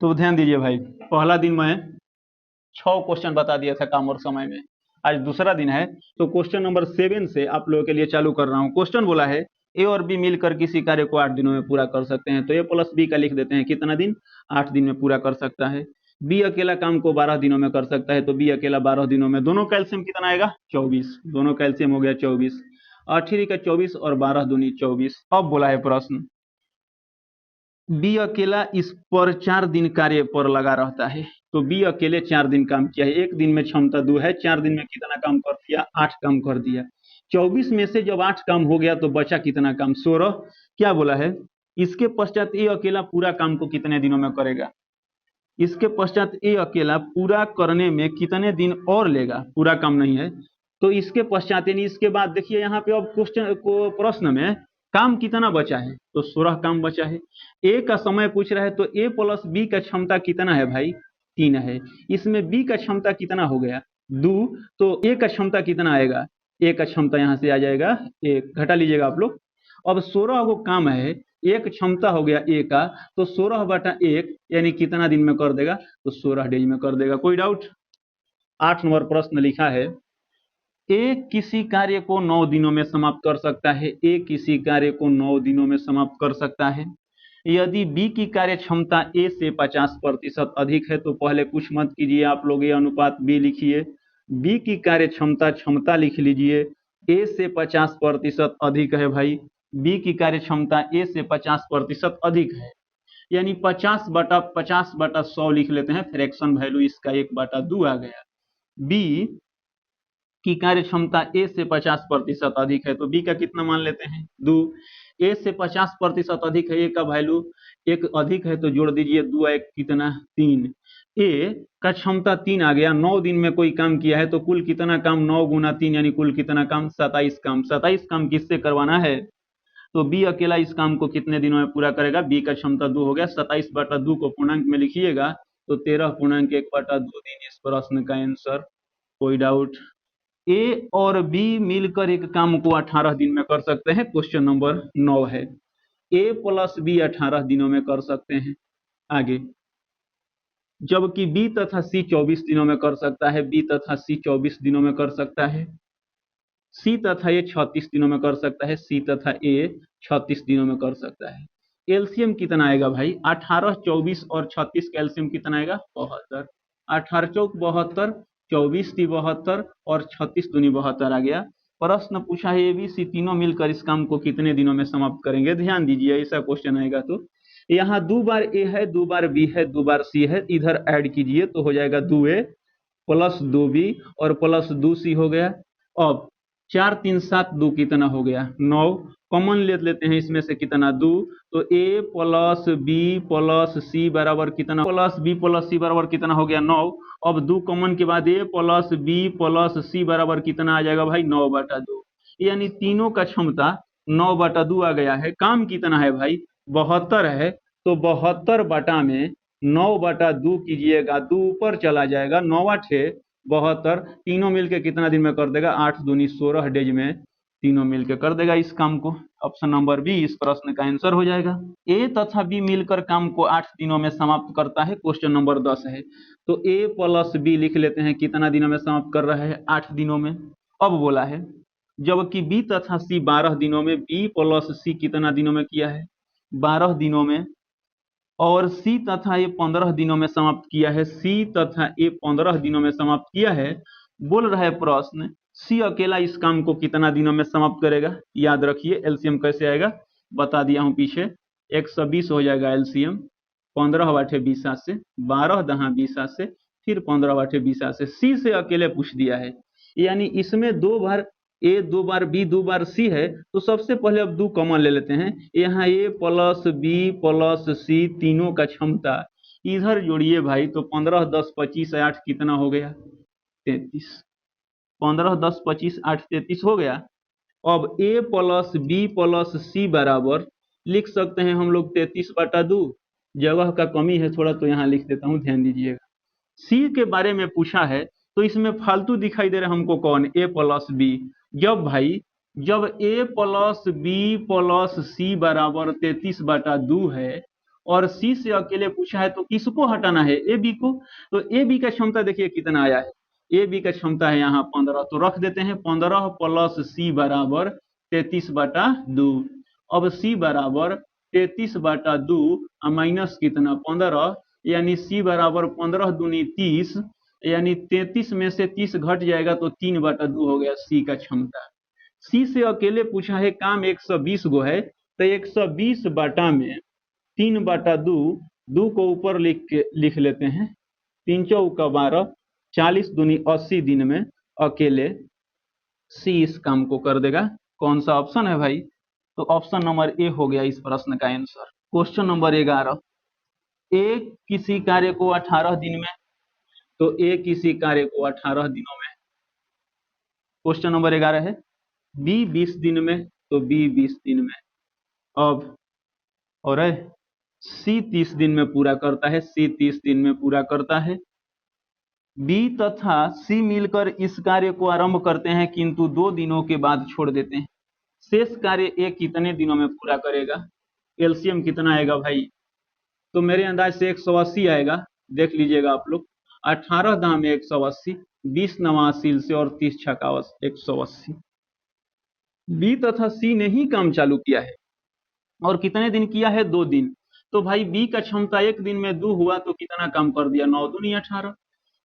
तो ध्यान दीजिए भाई, पहला दिन मैं 6 क्वेश्चन बता दिया था काम और समय में। आज दूसरा दिन है, तो क्वेश्चन नंबर 7 से आप लोगों के लिए चालू कर रहा हूँ। क्वेश्चन बोला है ए और बी मिलकर किसी कार्य को 8 दिनों में पूरा कर सकते हैं। तो ए प्लस बी का लिख देते हैं, कितना दिन, 8 दिन में पूरा कर सकता है। बी अकेला काम को 12 दिनों में कर सकता है, तो बी अकेला 12 दिनों में। दोनों कैल्शियम कितना आएगा, 24। दोनों कैल्शियम हो गया 24, 8 का 24 और 12 दूनी 24। अब बोला है प्रश्न, बी अकेला इस पर 4 दिन कार्य पर लगा रहता है। तो बी अकेले 4 दिन काम किया है, एक दिन में क्षमता 2 है, 4 दिन में कितना काम कर दिया, 8 काम कर दिया। 24 में से जब 8 काम हो गया तो बचा कितना काम, 16। क्या बोला है, इसके पश्चात ए अकेला पूरा काम को कितने दिनों में करेगा। इसके पश्चात ए अकेला पूरा करने में कितने दिन और लेगा, पूरा काम नहीं है। तो इसके पश्चात यानी इसके बाद देखिए यहाँ पे अब क्वेश्चन को, प्रश्न में काम कितना बचा है, तो 16 काम बचा है। ए का समय पूछ रहा है, तो ए प्लस बी का क्षमता कितना है भाई, 3 है। इसमें बी का क्षमता कितना हो गया, 2। तो ए का क्षमता कितना आएगा, ए का क्षमता यहाँ से आ जाएगा 1, घटा लीजिएगा आप लोग। अब 16 वो काम है, एक क्षमता हो गया ए का, तो 16/1 यानी कितना दिन में कर देगा, तो 16 डेज में कर देगा। कोई डाउट। 8 नंबर प्रश्न लिखा है, ए किसी कार्य को 9 दिनों में समाप्त कर सकता है। ए किसी कार्य को 9 दिनों में समाप्त कर सकता है। यदि बी की कार्य क्षमता ए से 50% अधिक है, तो पहले कुछ मत कीजिए आप लोग, ये अनुपात बी लिखिए। बी की कार्य क्षमता लिख लीजिए, ए से 50% अधिक है भाई। बी की कार्य क्षमता ए से 50% अधिक है, यानी 50/50/100 लिख लेते हैं, फ्रैक्शन वैल्यू इसका 1/2 आ गया। बी की कार्य क्षमता ए से 50% अधिक है, तो बी का कितना मान लेते हैं, 2। ए से 50% अधिक है, ए का वैल्यू 1 अधिक है, तो जोड़ दीजिए 2 1 कितना, 3। ए का क्षमता 3 आ गया, 9 दिन में कोई काम किया है, तो कुल कितना काम, 9 गुना 3 यानी कुल कितना काम, 27 काम। 27 काम किससे करवाना है, तो बी अकेला इस काम को कितने दिनों में पूरा करेगा। बी का क्षमता 2 हो गया, 27/2 को पूर्णांक में लिखिएगा, तो 13.1/2 दिन इस प्रश्न का आंसर। कोई डाउट। ए और बी मिलकर एक काम को 18 दिन में कर सकते हैं, क्वेश्चन नंबर 9 है। ए प्लस बी 18 दिनों में कर सकते हैं। आगे, जबकि बी तथा सी 24 दिनों में कर सकता है। बी तथा सी 24 दिनों में कर सकता है। सी तथा ए 36 दिनों में कर सकता है। सी तथा ए 36 दिनों में कर सकता है। एलसीएम कितना आएगा भाई, 18, 24 और 36 का एलसीएम कितना आएगा, 72। 18 चौक 72, 24 × 72 और 36 दूनी 72 आ गया। प्रश्न पूछा है एबीसी तीनों मिलकर इस काम को कितने दिनों में समाप्त करेंगे। ध्यान दीजिए, ऐसा क्वेश्चन आएगा तो यहाँ 2 बार ए है, 2 बार बी है, 2 बार सी है, इधर ऐड कीजिए तो हो जाएगा 2A प्लस 2B और प्लस 2C हो गया। अब 4 3 7 2 कितना हो गया, 9। कॉमन ले लेते हैं इसमें से कितना, 2। तो ए प्लस बी प्लस सी बराबर कितना, प्लस बी प्लस सी बराबर कितना हो गया, 9। अब 2 कॉमन के बाद ए प्लस बी प्लस सी बराबर कितना आ जाएगा भाई, 9/2। यानी तीनों का क्षमता 9/2 आ गया है। काम कितना है भाई, 72 है, तो 72 बटा में 9/2 कीजिएगा, 2 ऊपर चला जाएगा, 9 72, तीनों मिलके कितना दिन में कर देगा, 8 दूनी 16 डेज में तीनों मिलकर कर देगा इस काम को। ऑप्शन नंबर बी इस प्रश्न का आंसर हो जाएगा। ए तथा बी मिलकर काम को 8 दिनों में समाप्त करता है, क्वेश्चन नंबर 10 है। तो ए प्लस बी लिख लेते हैं, कितना दिनों में समाप्त कर रहा है, 8 दिनों में। अब बोला है, जबकि बी तथा सी 12 दिनों में, बी प्लस सी कितना दिनों में किया है, 12 दिनों में। और सी तथा ए 15 दिनों में समाप्त किया है। सी तथा ए 15 दिनों में समाप्त किया है। बोल रहा है प्रश्न, सी अकेला इस काम को कितना दिनों में समाप्त करेगा। याद रखिए एलसीएम कैसे आएगा, बता दिया हूं पीछे, 120 हो जाएगा एलसीएम। 15/20 से, 12×10 से, फिर 15/20 से। सी से अकेले पूछ दिया है, यानी इसमें 2 बार ए, 2 बार बी, 2 बार सी है, तो सबसे पहले अब 2 कॉमन ले लेते हैं। यहाँ ए प्लस बी प्लस सी तीनों का क्षमता इधर जोड़िए भाई, तो 15 10 25 8 कितना हो गया, 33। 15 10 25 8 33 हो गया। अब ए प्लस बी प्लस सी बराबर लिख सकते हैं हम लोग 33/2। जगह का कमी है थोड़ा, तो यहाँ लिख देता हूँ, ध्यान दीजिएगा। सी के बारे में पूछा है, तो इसमें फालतू दिखाई दे रहा है हमको कौन, ए प्लस बी। जब भाई, जब ए प्लस बी प्लस सी बराबर 33/2 है, और सी से अकेले पूछा है तो किसको हटाना है, ए बी को। तो ए बी का क्षमता देखिए कितना आया है, ए बी का क्षमता है यहाँ 15, तो रख देते हैं 15 प्लस सी बराबर 33/2। अब सी बराबर 33/2 माइनस कितना 15, यानी सी बराबर 15 दूनी 30, यानी 33 में से 30 घट जाएगा तो 3/2 हो गया सी का क्षमता। सी से अकेले पूछा है, काम 120 गो है, तो 120 बटा में 3/2, 2 को ऊपर लिख लेते हैं, 3 चौका 12, 40 दूनी 80 दिन में अकेले सी इस काम को कर देगा। कौन सा ऑप्शन है भाई, तो ऑप्शन नंबर ए हो गया इस प्रश्न का आंसर। क्वेश्चन नंबर 11, ए किसी कार्य को 18 दिन में, तो ए किसी कार्य को 18 दिनों में। क्वेश्चन नंबर 11 है, बी 20 दिन में, तो बी 20 दिन में। अब और सी 30 दिन में पूरा करता है, सी 30 दिन में पूरा करता है। बी तथा सी मिलकर इस कार्य को आरंभ करते हैं किंतु 2 दिनों के बाद छोड़ देते हैं। शेष कार्य ए कितने दिनों में पूरा करेगा। एलसीएम कितना आएगा भाई, तो मेरे अंदाज से 180 आएगा, देख लीजिएगा आप लोग। 18 दाम 180, 20 नवासी से और 30 छक्का 180। बी तथा सी ने ही काम चालू किया है और कितने दिन किया है, 2 दिन। तो भाई बी का क्षमता 1 दिन में 2 हुआ तो कितना काम कर दिया, 9 दूनी 18।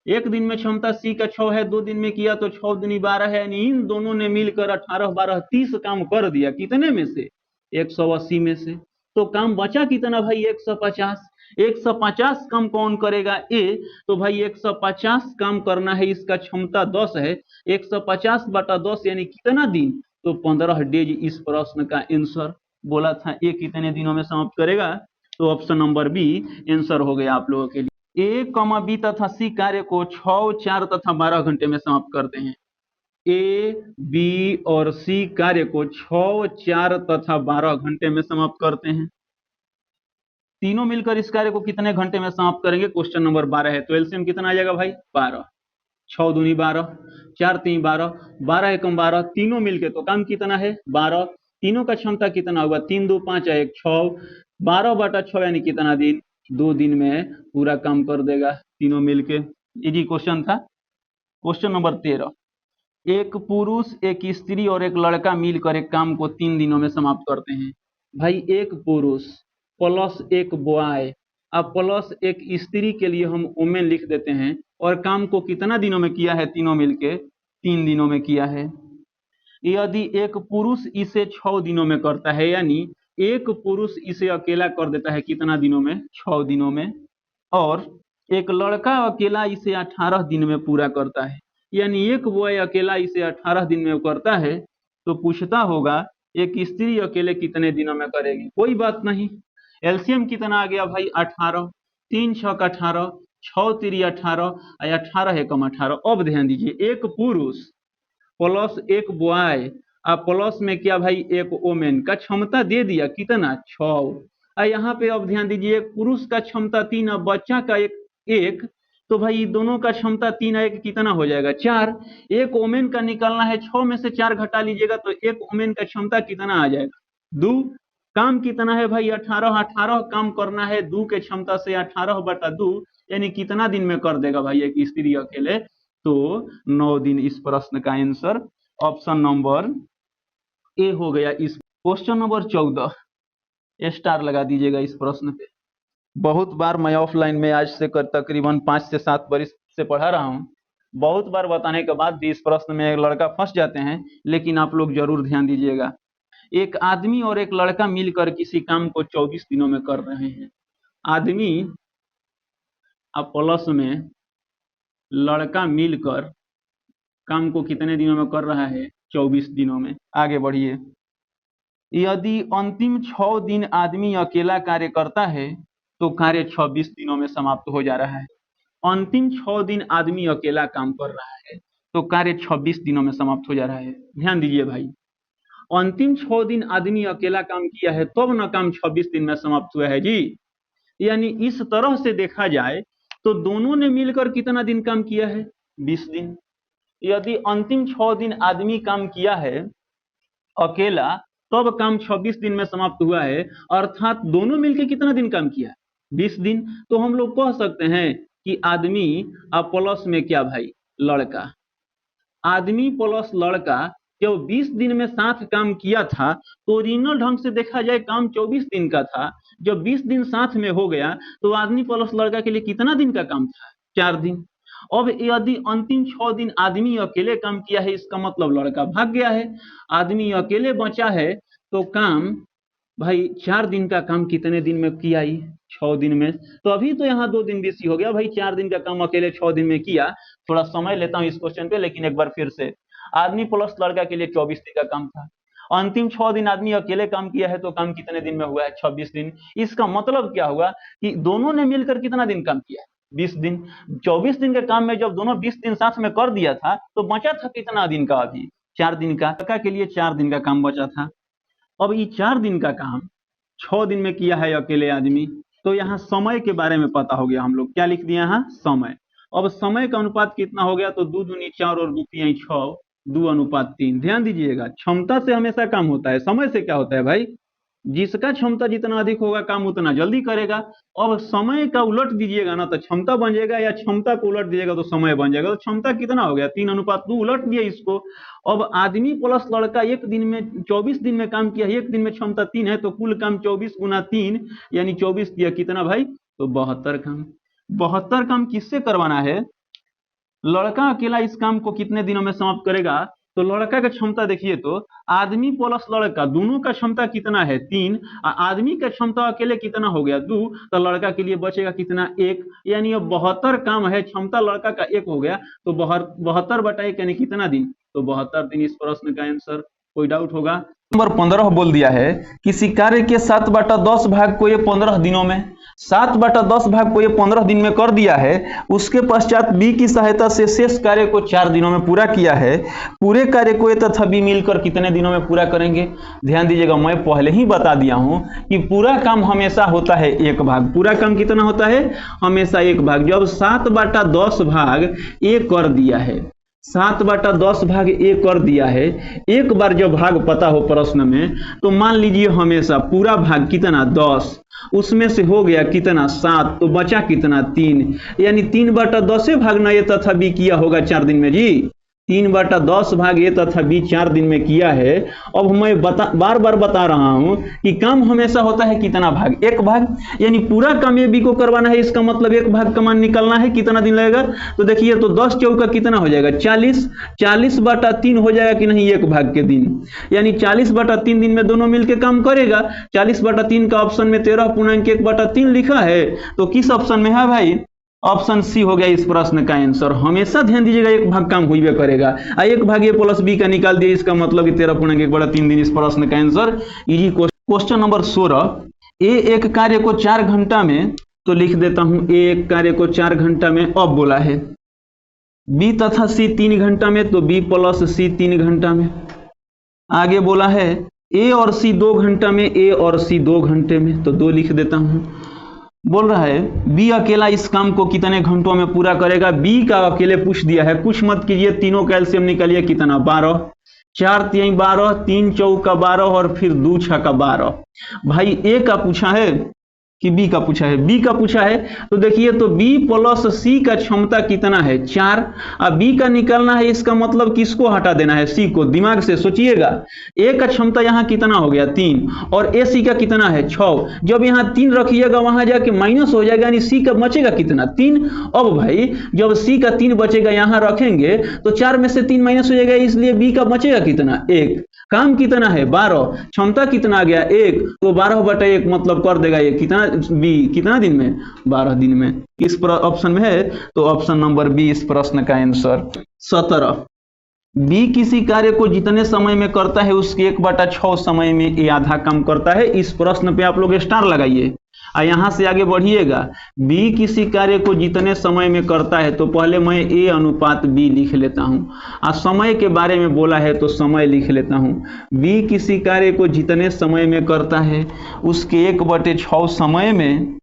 1 दिन में क्षमता सी का 6 है, 2 दिन में किया तो 6 दूनी 12 है, यानी इन दोनों ने मिलकर 18 12 30 काम कर दिया। कितने में से, 180 में से। तो काम बचा कितना भाई, 150। 150 काम कौन करेगा, ए। तो भाई 150 काम करना है, इसका क्षमता 10 है, 150/10 यानी कितना दिन, तो 15 डेज इस प्रश्न का आंसर। बोला था ए कितने दिनों में समाप्त करेगा, तो ऑप्शन नंबर बी आंसर हो गया आप लोगों के लिए। ए कमा बी तथा सी कार्य को 6, 4 तथा 12 घंटे में समाप्त करते हैं। ए बी और सी कार्य को 6, 4 तथा 12 घंटे में समाप्त करते हैं। तीनों मिलकर इस कार्य को कितने घंटे में समाप्त करेंगे, क्वेश्चन नंबर 12 है। तो एलसीएम कितना आ जाएगा भाई, 12। 6 दूनी 12, 4 3 12, 12 एकम 12, तीनों मिलके तो काम कितना है 12। तीनों का क्षमता कितना हुआ, 3 2 5 1 6, 12/6 यानी कितना दिन, 2 दिन में पूरा काम कर देगा तीनों मिलके। इजी क्वेश्चन था। क्वेश्चन नंबर 13, एक पुरुष, एक स्त्री और एक लड़का मिलकर एक काम को 3 दिनों में समाप्त करते हैं। भाई एक पुरुष प्लस एक बॉय अब प्लस एक स्त्री के लिए हम वुमेन लिख देते हैं, और काम को कितना दिनों में किया है, तीनों मिलके 3 दिनों में किया है। यदि एक पुरुष इसे 6 दिनों में करता है, यानी एक पुरुष इसे अकेला कर देता है कितना दिनों में, 6 दिनों में, और एक लड़का अकेला इसे 18 दिन में पूरा करता है, यानी एक बॉय अकेला इसे 18 दिन में करता है, तो पूछता होगा एक स्त्री अकेले कितने दिनों में करेगी। कोई बात नहीं, एलसीएम कितना आ गया भाई, 18, 3 6 18, 6 3 18, 18 एकम 18। अब ध्यान दीजिए, एक पुरुष प्लस एक बॉय प्लस में क्या भाई एक वोमेन का क्षमता दे दिया कितना, 6। यहाँ पे अब ध्यान दीजिए, एक पुरुष का क्षमता 3, अब बच्चा का एक, तो भाई दोनों का क्षमता 3 1 कितना हो जाएगा, 4। एक वोमेन का निकालना है, 6 में से 4 घटा लीजिएगा तो एक वोमेन का क्षमता कितना आ जाएगा, 2। काम कितना है भाई, 18 18 काम करना है 2 के क्षमता से, 18/2 यानी कितना दिन में कर देगा भाई एक स्त्री अकेले, तो 9 दिन इस प्रश्न का आंसर ऑप्शन नंबर ए हो गया। इस क्वेश्चन नंबर 14 स्टार लगा दीजिएगा इस प्रश्न पे। बहुत बार मैं ऑफलाइन में आज से तकरीबन 5 से 7 वर्ष से पढ़ा रहा हूँ, बहुत बार बताने के बाद भी इस प्रश्न में एक लड़का फंस जाते हैं, लेकिन आप लोग जरूर ध्यान दीजिएगा। एक आदमी और एक लड़का मिलकर किसी काम को 24 दिनों में कर रहे हैं। आदमी अब प्लस में लड़का मिलकर काम को कितने दिनों में कर रहा है, 24 दिनों में। आगे बढ़िए, यदि अंतिम 6 दिन आदमी अकेला कार्य करता है तो कार्य 26 दिनों में समाप्त हो जा रहा है। अंतिम 6 दिन आदमी अकेला काम कर रहा है तो कार्य 26 दिनों में समाप्त हो जा रहा है। ध्यान दीजिए भाई, अंतिम 6 दिन आदमी अकेला काम किया है तब न काम 26 दिन में समाप्त हुआ है जी। यानी इस तरह से देखा जाए तो दोनों ने मिलकर कितना दिन काम किया है, 20 दिन। यदि अंतिम 6 दिन आदमी काम किया है अकेला तब काम 26 दिन में समाप्त हुआ है, अर्थात दोनों मिलकर कितना दिन काम किया? 20 दिन। तो हम लोग कह सकते हैं कि आदमी और प्लस में क्या भाई, लड़का, आदमी प्लस लड़का जब 20 दिन में साथ काम किया था तो ओरिजिनल ढंग से देखा जाए काम 24 दिन का था। जब 20 दिन साथ में हो गया तो आदमी प्लस लड़का के लिए कितना दिन का काम था? 4 दिन। अब यदि अंतिम 6 दिन आदमी अकेले काम किया है, इसका मतलब लड़का भाग गया है, आदमी अकेले बचा है, तो काम भाई 4 दिन का काम कितने दिन में किया? 6 दिन में। तो अभी तो यहाँ 2 दिन बेसी हो गया भाई, 4 दिन का काम अकेले 6 दिन में किया। थोड़ा समय लेता हूँ इस क्वेश्चन पे, लेकिन एक बार फिर से, आदमी प्लस लड़का के लिए 24 दिन का काम था, अंतिम 6 दिन आदमी अकेले काम किया है, तो काम कितने दिन में हुआ है? 26 दिन। इसका मतलब क्या हुआ कि दोनों ने मिलकर कितना दिन काम किया? 20 दिन। 24 दिन के काम में जब दोनों 20 दिन साथ में कर दिया था तो बचा था कितना दिन का? अभी 4 दिन का। लड़का के लिए 4 दिन का काम बचा था। अब ये 4 दिन का काम 6 दिन में किया है अकेले आदमी, तो यहाँ समय के बारे में पता हो गया। हम लोग क्या लिख दिए यहाँ? समय। अब समय का अनुपात कितना हो गया? तो 2 दूनी 4 और 2 तिहाई 6, 2:3। ध्यान दीजिएगा, क्षमता से हमेशा काम होता है, समय से क्या होता है भाई? जिसका क्षमता जितना अधिक होगा काम उतना जल्दी करेगा। अब समय का उलट दीजिएगा ना तो क्षमता बन जाएगा, या क्षमता को उलट दीजिएगा तो समय बन जाएगा। तो क्षमता कितना हो गया? 3:2। उलट दिए इसको। अब आदमी प्लस लड़का एक दिन में 24 दिन में काम किया, एक दिन में क्षमता 3 है, तो कुल काम 24 गुना 3 यानी 24 दिया कितना भाई? तो 72 काम। 72 काम किससे करवाना है? लड़का अकेला इस काम को कितने दिनों में समाप्त करेगा? तो लड़का का क्षमता देखिए, तो आदमी प्लस लड़का दोनों का क्षमता कितना है? 3। आदमी का क्षमता अकेले कितना हो गया? 2। तो लड़का के लिए बचेगा कितना? 1। यानी अब 72 काम है, क्षमता लड़का का 1 हो गया, तो 72/1 यानी कितना दिन? तो 72 दिन। इस प्रश्न का आंसर। कोई डाउट होगा? नंबर 15 बोल दिया है, किसी कार्य के 7/10 भाग को ये 15 दिनों में, 7/10 भाग को ये 15 दिन में कर दिया है। उसके पश्चात बी की सहायता से शेष कार्य को 4 दिनों में पूरा किया है। पूरे कार्य को ए तथा बी मिलकर कितने दिनों में पूरा करेंगे? ध्यान दीजिएगा, मैं पहले ही बता दिया हूं कि पूरा काम हमेशा होता है 1 भाग। पूरा काम कितना होता है? हमेशा 1 भाग। जब 7/10 भाग ए कर दिया है, 7/10 भाग ए कर दिया है, एक बार जब भाग पता हो प्रश्न में, तो मान लीजिए हमेशा पूरा भाग कितना? 10, उसमें से हो गया कितना? 7, तो बचा कितना? 3। यानी 3/10 भाग ना ए तथा बी किया होगा 4 दिन में जी। 3/10 भाग ए तथा बी 4 दिन में किया है। अब मैं बार बार बता रहा हूं कि काम हमेशा होता है कितना भाग? 1 भाग। यानी पूरा काम ए बी को करवाना है, इसका मतलब 1 भाग का मान निकलना है। कितना दिन लगेगा? तो देखिए, तो 10 चौका कितना हो जाएगा? 40। 40/3 हो जाएगा कि नहीं 1 भाग के दिन? यानी 40/3 दिन में दोनों मिलकर काम करेगा। 40/3 का ऑप्शन में 13.1/3 लिखा है, तो किस ऑप्शन में है भाई? ऑप्शन सी हो गया इस प्रश्न का आंसर। हमेशा ध्यान दीजिएगा 1 भाग काम हुई करेगा। 1 भाग ए प्लस बी का निकाल दिए, इसका मतलब 13.1/3 दिन। इस प्रश्न का आंसर इजी। क्वेश्चन नंबर 16, ए एक कार्य को 4 घंटा में, तो लिख देता हूं ए एक कार्य को 4 घंटा में अब बोला है। बी तथा सी 3 घंटा में, तो बी प्लस सी 3 घंटा में। आगे बोला है ए और सी 2 घंटा में, ए और सी 2 घंटे में, तो 2 लिख देता हूं। बोल रहा है बी अकेला इस काम को कितने घंटों में पूरा करेगा? बी का अकेले पूछ दिया है, कुछ मत कीजिए, तीनों कैल्शियम निकालिए कितना? 12। 4 तिहाई 12, 3 चौका 12 और फिर 2 छक्का 12। भाई ए का पूछा है कि बी का पूछा है? बी का पूछा है। तो देखिए, तो बी प्लस सी का क्षमता कितना है? 4। अब बी का निकालना है, इसका मतलब किसको हटा देना है? सी को। दिमाग से सोचिएगा, ए का क्षमता यहाँ कितना हो गया? 3, और ए सी का कितना है? 6। जब यहाँ 3 रखिएगा, वहां जाके माइनस हो जाएगा, यानी सी का बचेगा कितना? 3। अब भाई जब सी का 3 बचेगा, यहाँ रखेंगे तो 4 में से 3 माइनस हो जाएगा, इसलिए बी का बचेगा कितना? 1। काम कितना है? 12। क्षमता कितना आ गया? 1। तो 12/1 मतलब कर देगा ये कितना? बी कितना दिन में? 12 दिन में। इस ऑप्शन में है, तो ऑप्शन नंबर बी इस प्रश्न का आंसर। 17, बी किसी कार्य को जितने समय में करता है उसके 1/6 समय में ए आधा काम करता है। इस प्रश्न पे आप लोग स्टार लगाइए और यहां से आगे बढ़िएगा। बी किसी कार्य को जितने समय में करता है, तो पहले मैं ए अनुपात बी लिख लेता हूं, और समय के बारे में बोला है तो समय लिख लेता हूं। बी किसी कार्य को जितने समय में करता है उसके 1/6 समय में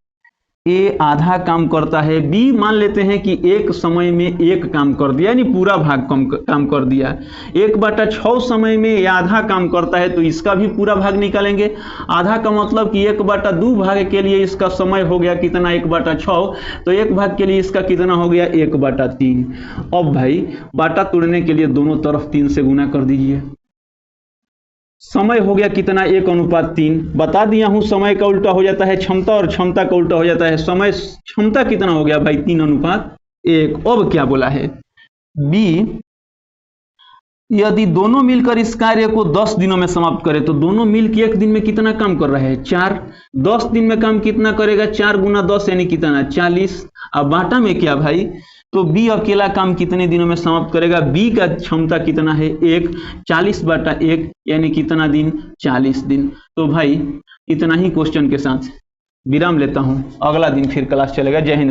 ए आधा काम करता है, बी मान लेते हैं कि एक समय में एक काम कर दिया, यानी पूरा भाग काम कर दिया। 1/6 समय में ये आधा काम करता है तो इसका भी पूरा भाग निकालेंगे। आधा का मतलब कि 1/2 भाग के लिए इसका समय हो गया कितना, 1/6, तो एक भाग के लिए इसका कितना हो गया, 1/3। अब भाई बाटा तोड़ने के लिए दोनों तरफ 3 से गुना कर दीजिए। समय हो गया कितना, 1/3। बता दिया हूं समय का उल्टा हो जाता है क्षमता और क्षमता का उल्टा हो जाता है समय। क्षमता कितना हो गया भाई, 3:1। अब क्या बोला है, बी यदि दोनों मिलकर इस कार्य को 10 दिनों में समाप्त करें तो दोनों मिलकर एक दिन में कितना काम कर रहा है, 4। 10 दिन में काम कितना करेगा, 4 गुना 10 यानी कितना, 40। अब बाटा में क्या भाई, तो बी अकेला काम कितने दिनों में समाप्त करेगा, बी का क्षमता कितना है, 1। 40/1 यानी कितना दिन, 40 दिन। तो भाई इतना ही क्वेश्चन के साथ विराम लेता हूं, अगला दिन फिर क्लास चलेगा। जय हिंद।